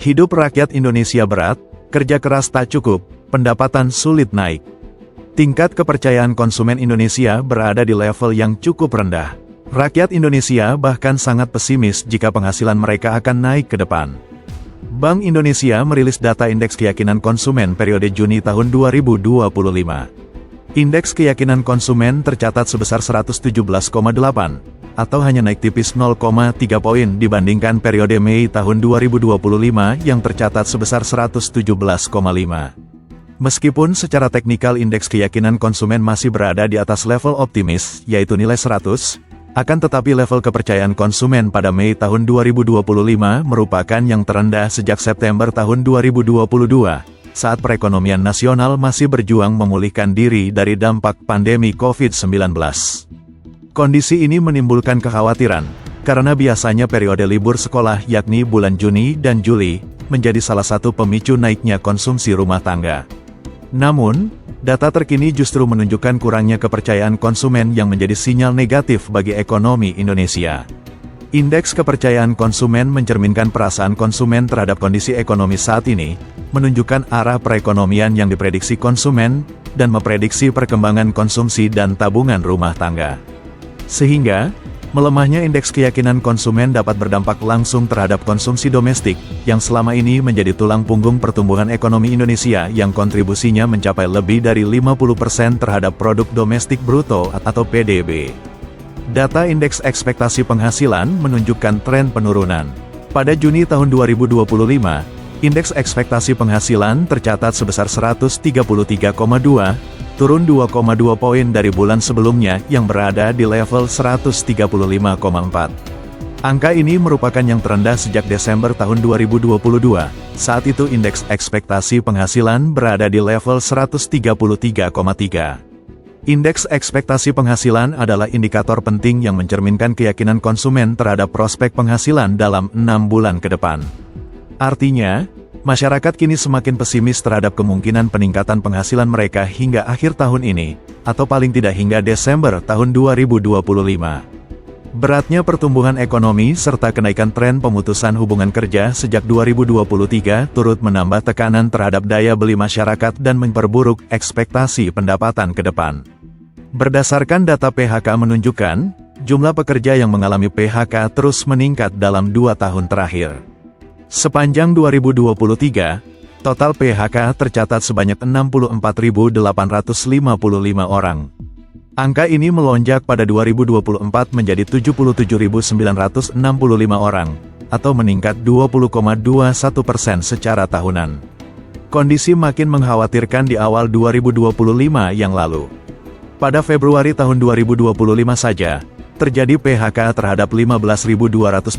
Hidup rakyat Indonesia berat, kerja keras tak cukup, pendapatan sulit naik. Tingkat kepercayaan konsumen Indonesia berada di level yang cukup rendah. Rakyat Indonesia bahkan sangat pesimis jika penghasilan mereka akan naik ke depan. Bank Indonesia merilis data Indeks Keyakinan Konsumen periode Juni tahun 2025. Indeks keyakinan konsumen tercatat sebesar 117,8, atau hanya naik tipis 0,3 poin dibandingkan periode Mei tahun 2025 yang tercatat sebesar 117,5. Meskipun secara teknikal indeks keyakinan konsumen masih berada di atas level optimis, yaitu nilai 100, akan tetapi level kepercayaan konsumen pada Mei tahun 2025 merupakan yang terendah sejak September tahun 2022, saat perekonomian nasional masih berjuang memulihkan diri dari dampak pandemi COVID-19. Kondisi ini menimbulkan kekhawatiran, karena biasanya periode libur sekolah yakni bulan Juni dan Juli, menjadi salah satu pemicu naiknya konsumsi rumah tangga. Namun, data terkini justru menunjukkan kurangnya kepercayaan konsumen yang menjadi sinyal negatif bagi ekonomi Indonesia. Indeks kepercayaan konsumen mencerminkan perasaan konsumen terhadap kondisi ekonomi saat ini, menunjukkan arah perekonomian yang diprediksi konsumen, dan memprediksi perkembangan konsumsi dan tabungan rumah tangga. Sehingga, melemahnya indeks keyakinan konsumen dapat berdampak langsung terhadap konsumsi domestik, yang selama ini menjadi tulang punggung pertumbuhan ekonomi Indonesia yang kontribusinya mencapai lebih dari 50% terhadap produk domestik bruto atau PDB. Data Indeks Ekspektasi Penghasilan menunjukkan tren penurunan. Pada Juni tahun 2025, Indeks Ekspektasi Penghasilan tercatat sebesar 133,2, turun 2,2 poin dari bulan sebelumnya yang berada di level 135,4. Angka ini merupakan yang terendah sejak Desember tahun 2022, saat itu Indeks Ekspektasi Penghasilan berada di level 133,3. Indeks ekspektasi penghasilan adalah indikator penting yang mencerminkan keyakinan konsumen terhadap prospek penghasilan dalam 6 bulan ke depan. Artinya, masyarakat kini semakin pesimis terhadap kemungkinan peningkatan penghasilan mereka hingga akhir tahun ini, atau paling tidak hingga Desember tahun 2025. Beratnya pertumbuhan ekonomi serta kenaikan tren pemutusan hubungan kerja sejak 2023 turut menambah tekanan terhadap daya beli masyarakat dan memperburuk ekspektasi pendapatan ke depan. Berdasarkan data PHK menunjukkan, jumlah pekerja yang mengalami PHK terus meningkat dalam 2 tahun terakhir. Sepanjang 2023, total PHK tercatat sebanyak 64.855 orang. Angka ini melonjak pada 2024 menjadi 77.965 orang, atau meningkat 20,21% secara tahunan. Kondisi makin mengkhawatirkan di awal 2025 yang lalu. Pada Februari tahun 2025 saja, terjadi PHK terhadap 15.285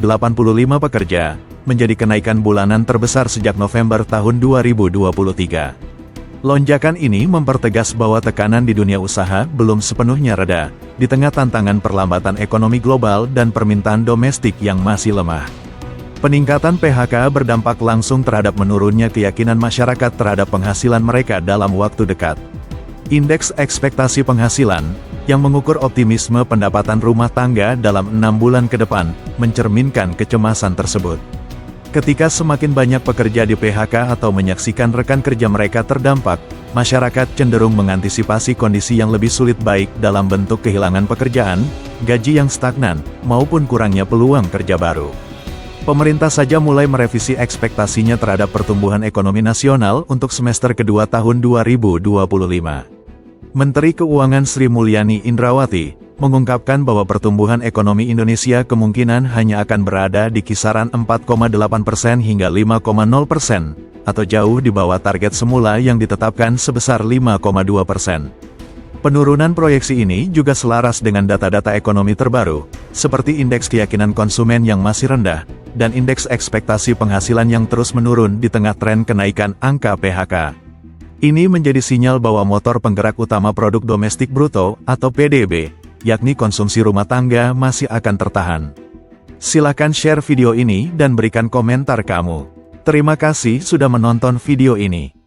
pekerja, menjadi kenaikan bulanan terbesar sejak November tahun 2023. Lonjakan ini mempertegas bahwa tekanan di dunia usaha belum sepenuhnya reda, di tengah tantangan perlambatan ekonomi global dan permintaan domestik yang masih lemah. Peningkatan PHK berdampak langsung terhadap menurunnya keyakinan masyarakat terhadap penghasilan mereka dalam waktu dekat. Indeks ekspektasi penghasilan, yang mengukur optimisme pendapatan rumah tangga dalam 6 bulan ke depan, mencerminkan kecemasan tersebut. Ketika semakin banyak pekerja di PHK atau menyaksikan rekan kerja mereka terdampak, masyarakat cenderung mengantisipasi kondisi yang lebih sulit baik dalam bentuk kehilangan pekerjaan, gaji yang stagnan, maupun kurangnya peluang kerja baru. Pemerintah saja mulai merevisi ekspektasinya terhadap pertumbuhan ekonomi nasional untuk semester kedua tahun 2025. Menteri Keuangan Sri Mulyani Indrawati mengungkapkan bahwa pertumbuhan ekonomi Indonesia kemungkinan hanya akan berada di kisaran 4,8% hingga 5,0%, atau jauh di bawah target semula yang ditetapkan sebesar 5,2%. Penurunan proyeksi ini juga selaras dengan data-data ekonomi terbaru, seperti indeks keyakinan konsumen yang masih rendah, dan indeks ekspektasi penghasilan yang terus menurun di tengah tren kenaikan angka PHK. Ini menjadi sinyal bahwa motor penggerak utama produk domestik bruto, atau PDB, yakni konsumsi rumah tangga masih akan tertahan. Silakan share video ini dan berikan komentar kamu. Terima kasih sudah menonton video ini.